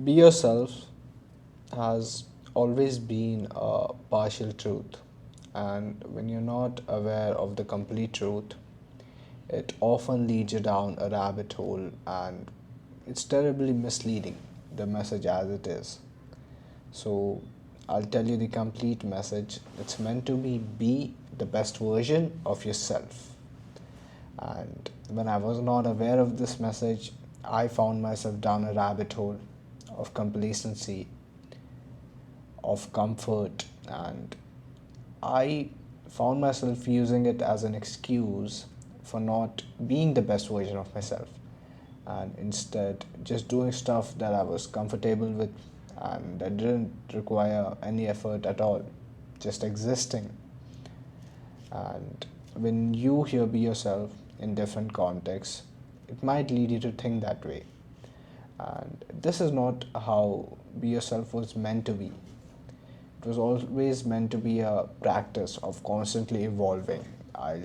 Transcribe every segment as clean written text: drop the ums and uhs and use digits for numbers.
Be yourself has always been a partial truth, and when you're not aware of the complete truth, it often leads you down a rabbit hole, and it's terribly misleading, the message as it is. So, I'll tell you the complete message. It's meant to be the best version of yourself. And when I was not aware of this message, I found myself down a rabbit hole of complacency, of comfort, and I found myself using it as an excuse for not being the best version of myself, and instead just doing stuff that I was comfortable with and that didn't require any effort at all, just existing. And when you hear be yourself in different contexts, it might lead you to think that way. And this is not how be yourself was meant to be. It was always meant to be a practice of constantly evolving. I'll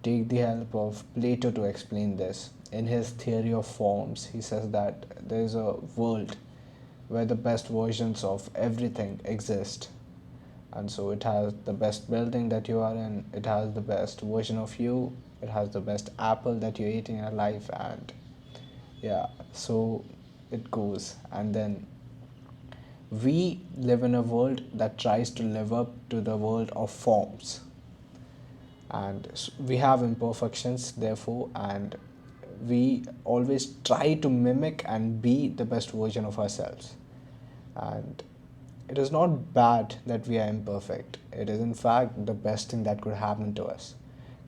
take the help of Plato to explain this. In his theory of forms, he says that there is a world where the best versions of everything exist. And so it has the best building that you are in, it has the best version of you, it has the best apple that you ate in your life, and yeah, so it goes. And then we live in a world that tries to live up to the world of forms, and we have imperfections therefore, and we always try to mimic and be the best version of ourselves. And it is not bad that we are imperfect, it is in fact the best thing that could happen to us,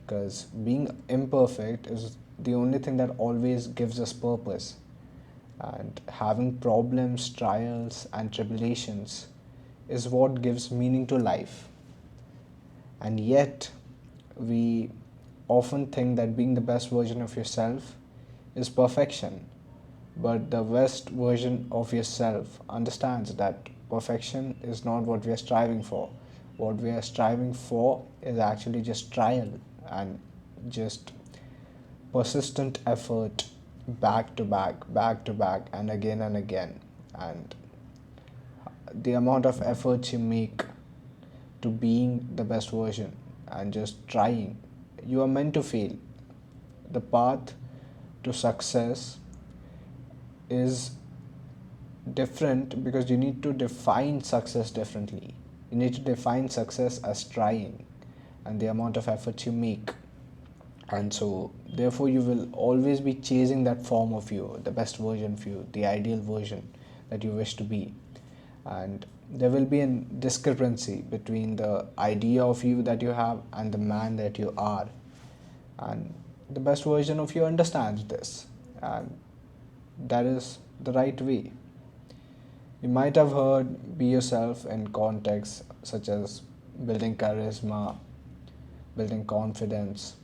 because being imperfect is the only thing that always gives us purpose. And having problems, trials, and tribulations is what gives meaning to life. And yet, we often think that being the best version of yourself is perfection. But the best version of yourself understands that perfection is not what we are striving for. What we are striving for is actually just trial and just persistent effort, back to back, and again. And the amount of efforts you make to being the best version and just trying, you are meant to fail. The path to success is different because you need to define success differently. You need to define success as trying and the amount of efforts you make. And so, therefore, you will always be chasing that form of you, the best version of you, the ideal version that you wish to be. And there will be a discrepancy between the idea of you that you have and the man that you are. And the best version of you understands this, and that is the right way. You might have heard be yourself in contexts such as building charisma, building confidence,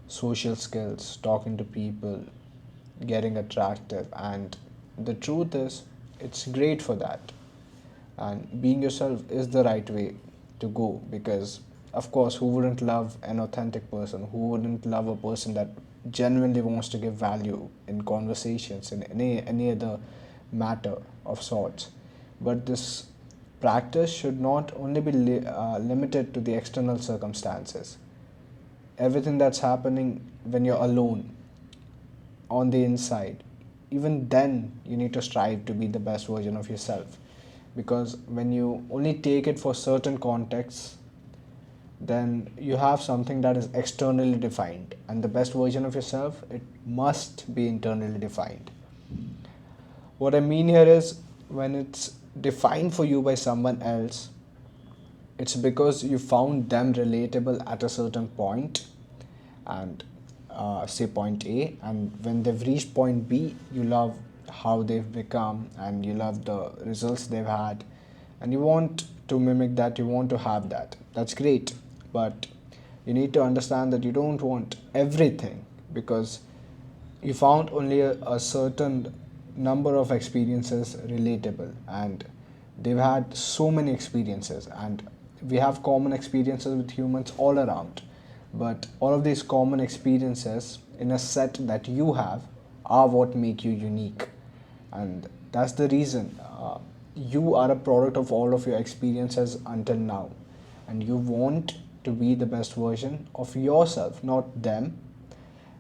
social skills, talking to people, getting attractive, and the truth is, it's great for that. And being yourself is the right way to go because, of course, who wouldn't love an authentic person? Who wouldn't love a person that genuinely wants to give value in conversations, in any other matter of sorts? But this practice should not only be limited to the external circumstances. Everything that's happening when you're alone on the inside, even then you need to strive to be the best version of yourself, because when you only take it for certain contexts, then you have something that is externally defined, and the best version of yourself, it must be internally defined. What I mean here is, when it's defined for you by someone else, it's because you found them relatable at a certain point, and say point A, and when they've reached point B, you love how they've become and you love the results they've had, and you want to mimic that, you want to have that. That's great, but you need to understand that you don't want everything, because you found only a certain number of experiences relatable, and they've had so many experiences, and we have common experiences with humans all around. But all of these common experiences in a set that you have are what make you unique. And that's the reason you are a product of all of your experiences until now, and you want to be the best version of yourself, not them.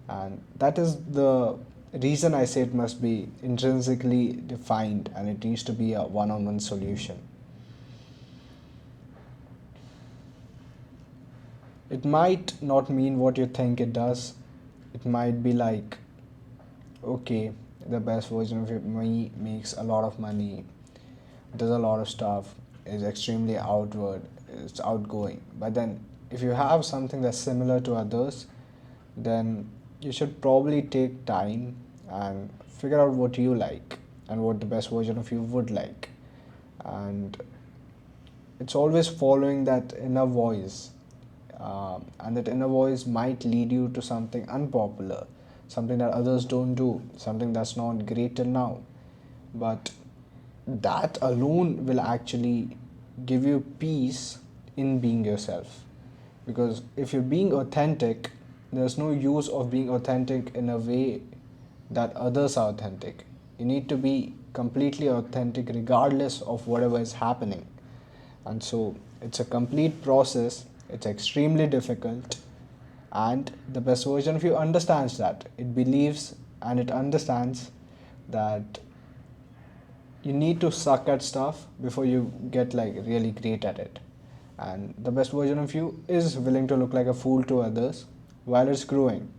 And that is the reason I say it must be intrinsically defined and it needs to be a one-on-one solution. It might not mean what you think it does. It might be like, okay, the best version of me makes a lot of money, does a lot of stuff, is extremely outward, is outgoing. But then, if you have something that's similar to others, then you should probably take time and figure out what you like and what the best version of you would like. And it's always following that inner voice, and that inner voice might lead you to something unpopular, something that others don't do, something that's not great till now. But that alone will actually give you peace in being yourself. Because if you're being authentic, there's no use of being authentic in a way that others are authentic. You need to be completely authentic regardless of whatever is happening. And so it's a complete process, it's extremely difficult, and the best version of you understands that. It believes and it understands that you need to suck at stuff before you get like really great at it. And the best version of you is willing to look like a fool to others while it's growing.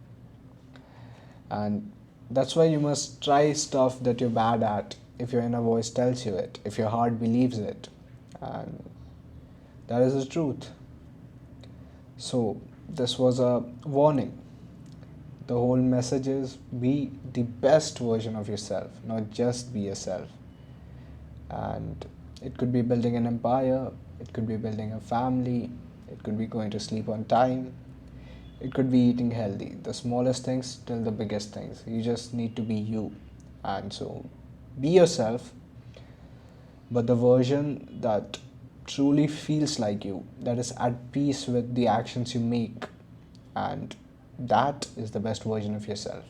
And that's why you must try stuff that you're bad at if your inner voice tells you it, if your heart believes it. And that is the truth. So, this was a warning. The whole message is be the best version of yourself, not just be yourself. And it could be building an empire, it could be building a family, it could be going to sleep on time, it could be eating healthy. The smallest things till the biggest things. You just need to be you. And so, be yourself, but the version that truly feels like you, that is at peace with the actions you make, and that is the best version of yourself.